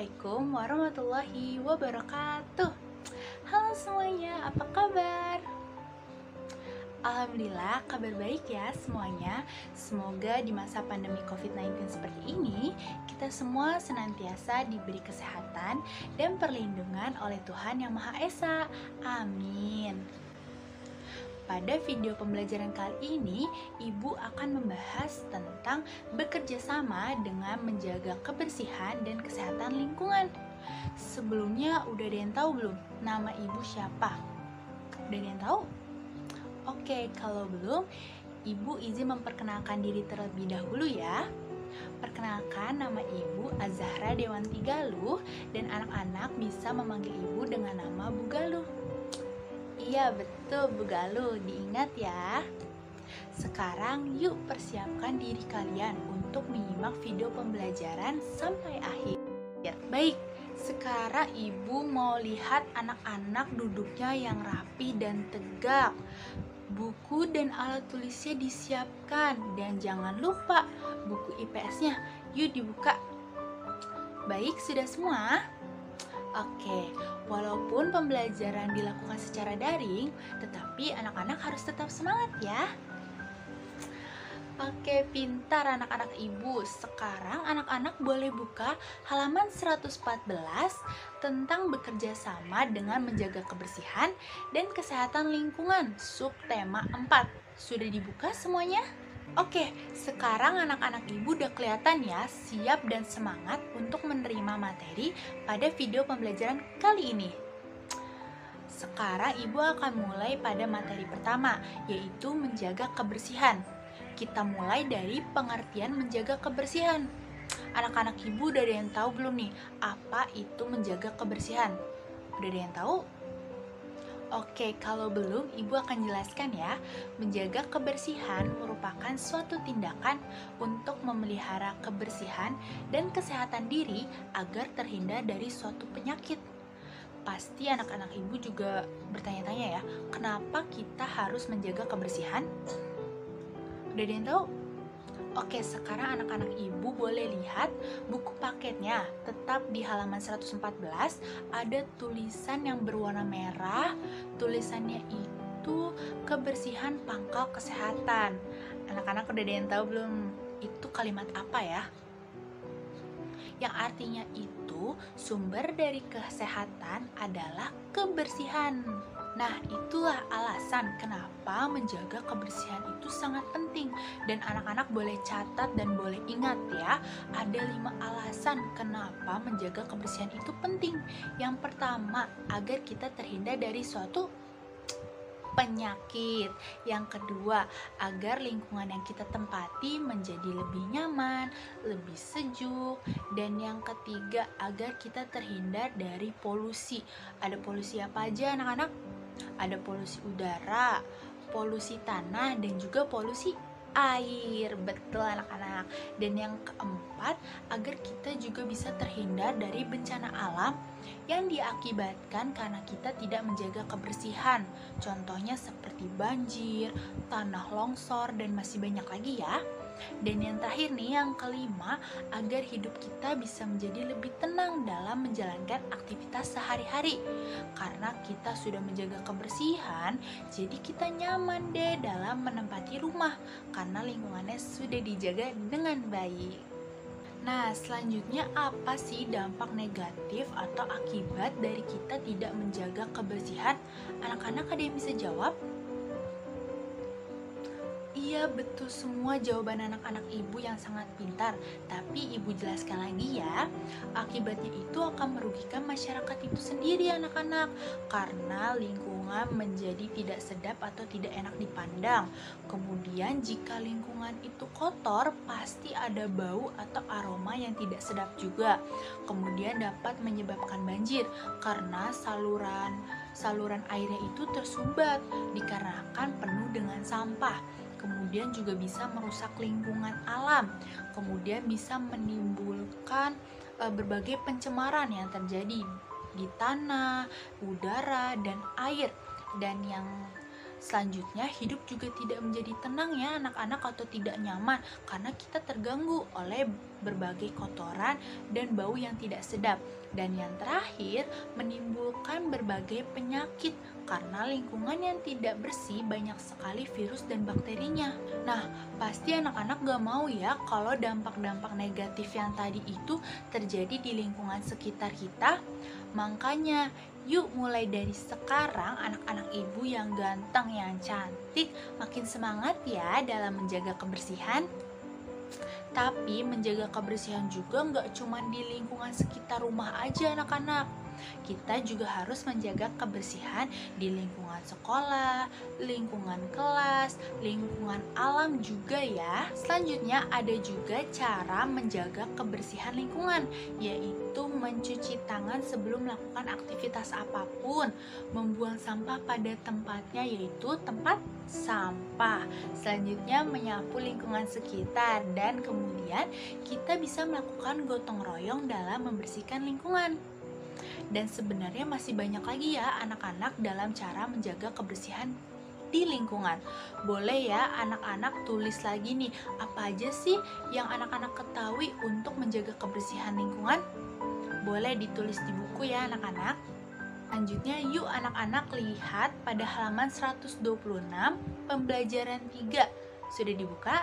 Assalamualaikum warahmatullahi wabarakatuh. Halo semuanya, apa kabar? Alhamdulillah, kabar baik ya semuanya. Semoga di masa pandemi COVID-19 seperti ini, kita semua senantiasa diberi kesehatan dan perlindungan oleh Tuhan Yang Maha Esa. Amin. Pada video pembelajaran kali ini, Ibu akan membahas tentang bekerja sama dengan menjaga kebersihan dan kesehatan lingkungan. Sebelumnya, udah ada yang tahu belum nama Ibu siapa? Udah ada yang tahu? Oke, kalau belum, Ibu izin memperkenalkan diri terlebih dahulu ya. Perkenalkan, nama Ibu Azahra Dewanti Galuh dan anak-anak bisa memanggil Ibu dengan nama Bu Galuh. Iya betul Bu Galuh, diingat ya. Sekarang yuk persiapkan diri kalian untuk menyimak video pembelajaran sampai akhir. Baik, sekarang Ibu mau lihat anak-anak duduknya yang rapi dan tegak. Buku dan alat tulisnya disiapkan dan jangan lupa buku IPS-nya. Yuk dibuka. Baik, sudah semua? Oke, walaupun pembelajaran dilakukan secara daring, tetapi anak-anak harus tetap semangat ya. Oke, pintar anak-anak Ibu. Sekarang anak-anak boleh buka halaman 114 tentang bekerja sama dengan menjaga kebersihan dan kesehatan lingkungan, subtema 4. Sudah dibuka semuanya? Oke, sekarang anak-anak Ibu udah kelihatan ya, siap dan semangat untuk menerima materi pada video pembelajaran kali ini. Sekarang Ibu akan mulai pada materi pertama, yaitu menjaga kebersihan. Kita mulai dari pengertian menjaga kebersihan. Anak-anak Ibu udah ada yang tahu belum nih, apa itu menjaga kebersihan? Udah ada yang tahu? Oke, kalau belum, Ibu akan jelaskan ya. Menjaga kebersihan merupakan suatu tindakan untuk memelihara kebersihan dan kesehatan diri agar terhindar dari suatu penyakit. Pasti anak-anak Ibu juga bertanya-tanya ya, kenapa kita harus menjaga kebersihan? Udah ada yang tahu? Oke, sekarang anak-anak Ibu boleh lihat buku paketnya. Tetap di halaman 114 ada tulisan yang berwarna merah. Tulisannya itu kebersihan pangkal kesehatan. Anak-anak udah ada yang tahu belum? Itu kalimat apa ya? Yang artinya itu sumber dari kesehatan adalah kebersihan. Nah, itulah alasan kenapa menjaga kebersihan itu sangat penting. Dan anak-anak boleh catat dan boleh ingat ya, ada 5 alasan kenapa menjaga kebersihan itu penting. Yang pertama, agar kita terhindar dari suatu penyakit. Yang kedua, agar lingkungan yang kita tempati menjadi lebih nyaman, lebih sejuk. Dan yang ketiga, agar kita terhindar dari polusi. Ada polusi apa aja anak-anak? Ada polusi udara, polusi tanah, dan juga polusi air. Betul anak-anak. Dan yang keempat, agar kita juga bisa terhindar dari bencana alam yang diakibatkan karena kita tidak menjaga kebersihan. Contohnya seperti banjir, tanah longsor, dan masih banyak lagi ya. Dan yang terakhir nih, yang kelima, agar hidup kita bisa menjadi lebih tenang dalam menjalankan aktivitas sehari-hari. Karena kita sudah menjaga kebersihan, jadi kita nyaman deh dalam menempati rumah karena lingkungannya sudah dijaga dengan baik. Nah, selanjutnya apa sih dampak negatif atau akibat dari kita tidak menjaga kebersihan? Anak-anak ada yang bisa jawab? Iya, betul semua jawaban anak-anak Ibu yang sangat pintar. Tapi Ibu jelaskan lagi ya, akibatnya itu akan merugikan masyarakat itu sendiri anak-anak. Karena lingkungan menjadi tidak sedap atau tidak enak dipandang. Kemudian jika lingkungan itu kotor, pasti ada bau atau aroma yang tidak sedap juga. Kemudian dapat menyebabkan banjir karena saluran airnya itu tersumbat dikarenakan penuh dengan sampah. Kemudian juga bisa merusak lingkungan alam, kemudian bisa menimbulkan berbagai pencemaran yang terjadi di tanah, udara, dan air. Dan yang Selanjutnya, hidup juga tidak menjadi tenang ya anak-anak atau tidak nyaman karena kita terganggu oleh berbagai kotoran dan bau yang tidak sedap. Dan yang terakhir, menimbulkan berbagai penyakit karena lingkungan yang tidak bersih banyak sekali virus dan bakterinya. Nah, pasti anak-anak gak mau ya kalau dampak-dampak negatif yang tadi itu terjadi di lingkungan sekitar kita. Makanya, yuk mulai dari sekarang anak-anak ibu yang ganteng, yang cantik, makin semangat ya dalam menjaga kebersihan. Tapi menjaga kebersihan juga nggak cuma di lingkungan sekitar rumah aja anak-anak. Kita juga harus menjaga kebersihan di lingkungan sekolah, lingkungan kelas, lingkungan alam juga ya. Selanjutnya ada juga cara menjaga kebersihan lingkungan, yaitu mencuci tangan sebelum melakukan aktivitas apapun, membuang sampah pada tempatnya yaitu tempat sampah. Selanjutnya menyapu lingkungan sekitar dan kemudian kita bisa melakukan gotong royong dalam membersihkan lingkungan. Dan sebenarnya masih banyak lagi ya anak-anak dalam cara menjaga kebersihan di lingkungan. Boleh ya anak-anak tulis lagi nih, apa aja sih yang anak-anak ketahui untuk menjaga kebersihan lingkungan? Boleh ditulis di buku ya anak-anak. Selanjutnya yuk anak-anak lihat pada halaman 126 pembelajaran 3. Sudah dibuka?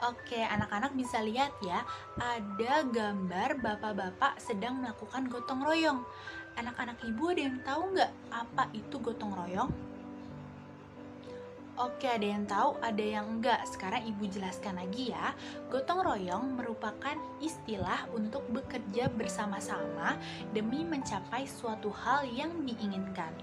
Oke, anak-anak bisa lihat ya, ada gambar bapak-bapak sedang melakukan gotong royong. Anak-anak ibu ada yang tahu nggak apa itu gotong royong? Oke, ada yang tahu, ada yang enggak. Sekarang ibu jelaskan lagi ya. Gotong royong merupakan istilah untuk bekerja bersama-sama demi mencapai suatu hal yang diinginkan.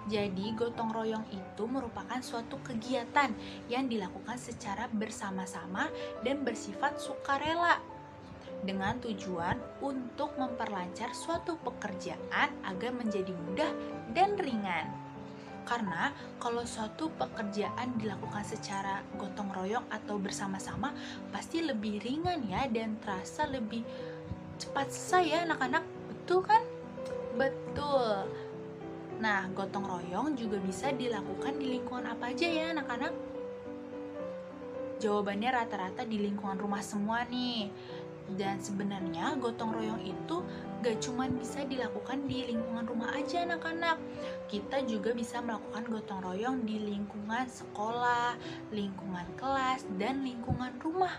Jadi, gotong royong itu merupakan suatu kegiatan yang dilakukan secara bersama-sama dan bersifat sukarela dengan tujuan untuk memperlancar suatu pekerjaan agar menjadi mudah dan ringan. Karena kalau suatu pekerjaan dilakukan secara gotong royong atau bersama-sama pasti lebih ringan ya dan terasa lebih cepat selesai ya anak-anak. Betul kan? Betul. Nah, gotong royong juga bisa dilakukan di lingkungan apa aja ya anak-anak? Jawabannya rata-rata di lingkungan rumah semua nih. Dan sebenarnya gotong royong itu gak cuma bisa dilakukan di lingkungan rumah aja anak-anak. Kita juga bisa melakukan gotong royong di lingkungan sekolah, lingkungan kelas, dan lingkungan rumah.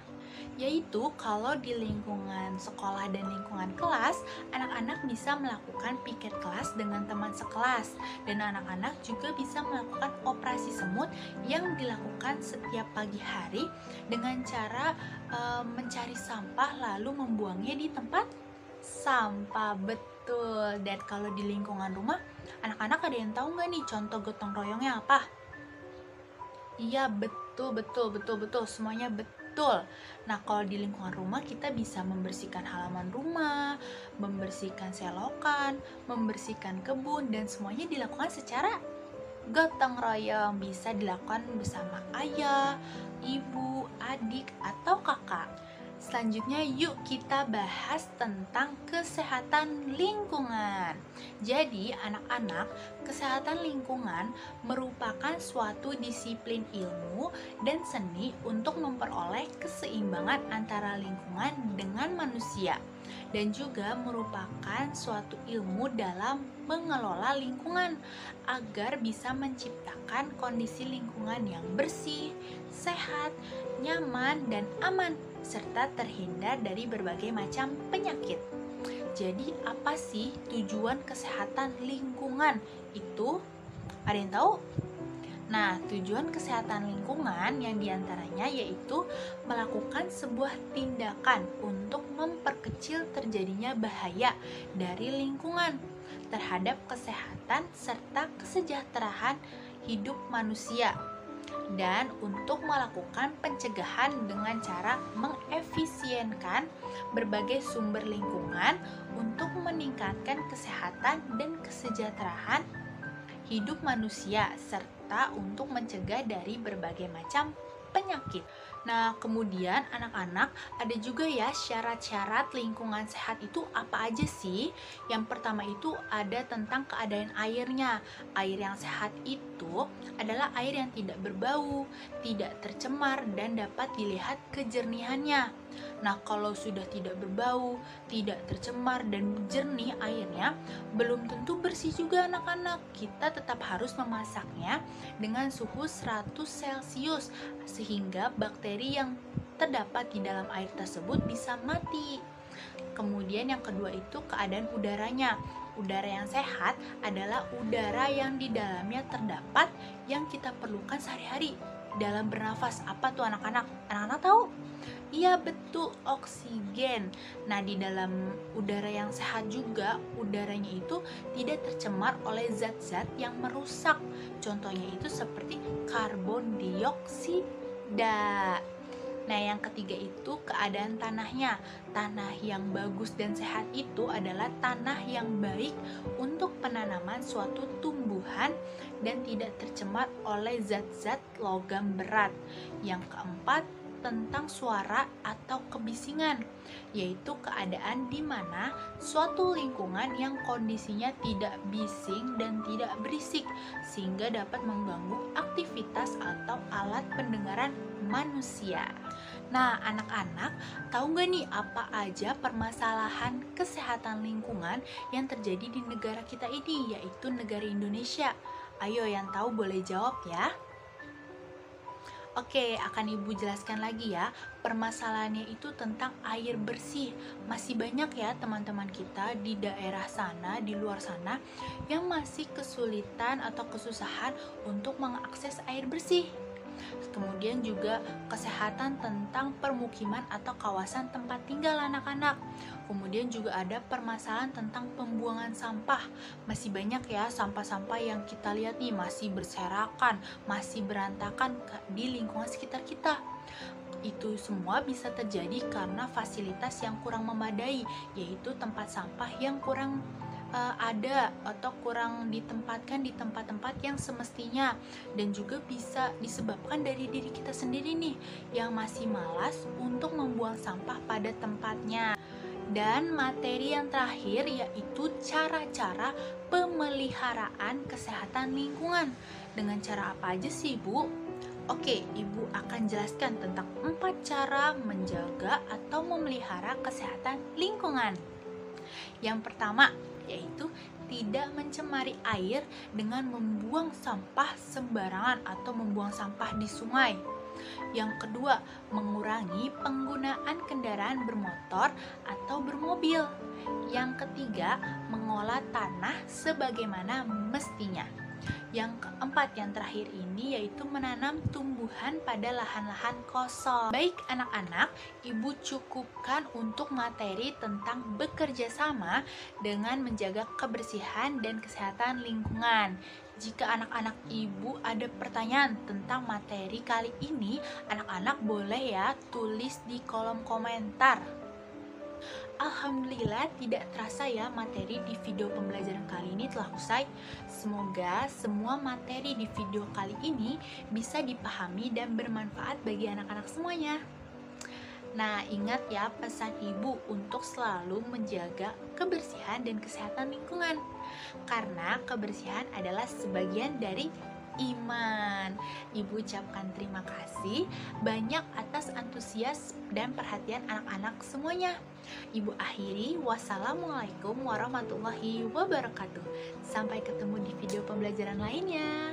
Yaitu kalau di lingkungan sekolah dan lingkungan kelas, anak-anak bisa melakukan piket kelas dengan teman sekelas. Dan anak-anak juga bisa melakukan operasi semut yang dilakukan setiap pagi hari dengan cara mencari sampah lalu membuangnya di tempat sampah. Betul. Dan kalau di lingkungan rumah, anak-anak ada yang tahu nggak nih contoh gotong royongnya apa? Iya, betul. Semuanya betul. Nah, kalau di lingkungan rumah kita bisa membersihkan halaman rumah, membersihkan selokan, membersihkan kebun, dan semuanya dilakukan secara gotong royong. Bisa dilakukan bersama ayah, ibu, adik, atau kakak. Selanjutnya yuk kita bahas tentang kesehatan lingkungan. Jadi anak-anak, kesehatan lingkungan merupakan suatu disiplin ilmu dan seni untuk memperoleh keseimbangan antara lingkungan dengan manusia. Dan juga merupakan suatu ilmu dalam mengelola lingkungan agar bisa menciptakan kondisi lingkungan yang bersih, sehat, nyaman, dan aman serta terhindar dari berbagai macam penyakit. Jadi apa sih tujuan kesehatan lingkungan itu? Ada yang tahu? Nah, tujuan kesehatan lingkungan yang diantaranya yaitu melakukan sebuah tindakan untuk memperkecil terjadinya bahaya dari lingkungan terhadap kesehatan serta kesejahteraan hidup manusia, dan untuk melakukan pencegahan dengan cara mengefisienkan berbagai sumber lingkungan untuk meningkatkan kesehatan dan kesejahteraan hidup manusia serta untuk mencegah dari berbagai macam penyakit. Nah, kemudian anak-anak ada juga ya syarat-syarat lingkungan sehat itu apa aja sih? Yang pertama itu ada tentang keadaan airnya. Air yang sehat itu adalah air yang tidak berbau, tidak tercemar, dan dapat dilihat kejernihannya. Nah, kalau sudah tidak berbau, tidak tercemar, dan jernih airnya, belum tentu bersih juga anak-anak. Kita tetap harus memasaknya dengan suhu 100 Celcius sehingga bakteri yang terdapat di dalam air tersebut bisa mati. Kemudian yang kedua itu keadaan udaranya. Udara yang sehat adalah udara yang di dalamnya terdapat yang kita perlukan sehari-hari dalam bernafas. Apa tuh anak-anak? Anak-anak tahu? Iya betul, oksigen. Nah, di dalam udara yang sehat juga, udaranya itu tidak tercemar oleh zat-zat yang merusak. Contohnya itu seperti karbon dioksida. Nah, yang ketiga itu keadaan tanahnya. Tanah yang bagus dan sehat itu adalah tanah yang baik untuk penanaman suatu tumbuhan dan tidak tercemar oleh zat-zat logam berat. Yang keempat, tentang suara atau kebisingan, yaitu keadaan di mana suatu lingkungan yang kondisinya tidak bising dan tidak berisik sehingga dapat mengganggu aktivitas atau alat pendengaran manusia. Nah, anak-anak, tahu nggak nih apa aja permasalahan kesehatan lingkungan yang terjadi di negara kita ini, yaitu negara Indonesia? Ayo yang tahu boleh jawab ya. Oke, akan Ibu jelaskan lagi ya. Permasalahannya itu tentang air bersih. Masih banyak ya teman-teman kita di daerah sana, di luar sana, yang masih kesulitan atau kesusahan untuk mengakses air bersih. Kemudian juga kesehatan tentang permukiman atau kawasan tempat tinggal anak-anak. Kemudian juga ada permasalahan tentang pembuangan sampah. Masih banyak ya sampah-sampah yang kita lihat nih masih berserakan, masih berantakan di lingkungan sekitar kita. Itu semua bisa terjadi karena fasilitas yang kurang memadai, yaitu tempat sampah yang kurang ada atau kurang ditempatkan di tempat-tempat yang semestinya, dan juga bisa disebabkan dari diri kita sendiri nih yang masih malas untuk membuang sampah pada tempatnya. Dan materi yang terakhir yaitu cara-cara pemeliharaan kesehatan lingkungan. Dengan cara apa aja sih, Bu? Oke, Ibu akan jelaskan tentang 4 cara menjaga atau memelihara kesehatan lingkungan. Yang pertama, yaitu tidak mencemari air dengan membuang sampah sembarangan atau membuang sampah di sungai. Yang kedua, mengurangi penggunaan kendaraan bermotor atau bermobil. Yang ketiga, mengolah tanah sebagaimana mestinya. Yang keempat, yang terakhir ini yaitu menanam tumbuhan pada lahan-lahan kosong. Baik anak-anak, Ibu cukupkan untuk materi tentang bekerja sama dengan menjaga kebersihan dan kesehatan lingkungan. Jika anak-anak Ibu ada pertanyaan tentang materi kali ini, anak-anak boleh ya tulis di kolom komentar. Alhamdulillah tidak terasa ya materi di video pembelajaran kali ini telah usai. Semoga semua materi di video kali ini bisa dipahami dan bermanfaat bagi anak-anak semuanya. Nah, ingat ya pesan Ibu untuk selalu menjaga kebersihan dan kesehatan lingkungan. Karena kebersihan adalah sebagian dari iman. Ibu ucapkan terima kasih banyak atas antusias dan perhatian anak-anak semuanya. Ibu akhiri, wassalamualaikum warahmatullahi wabarakatuh. Sampai ketemu di video pembelajaran lainnya.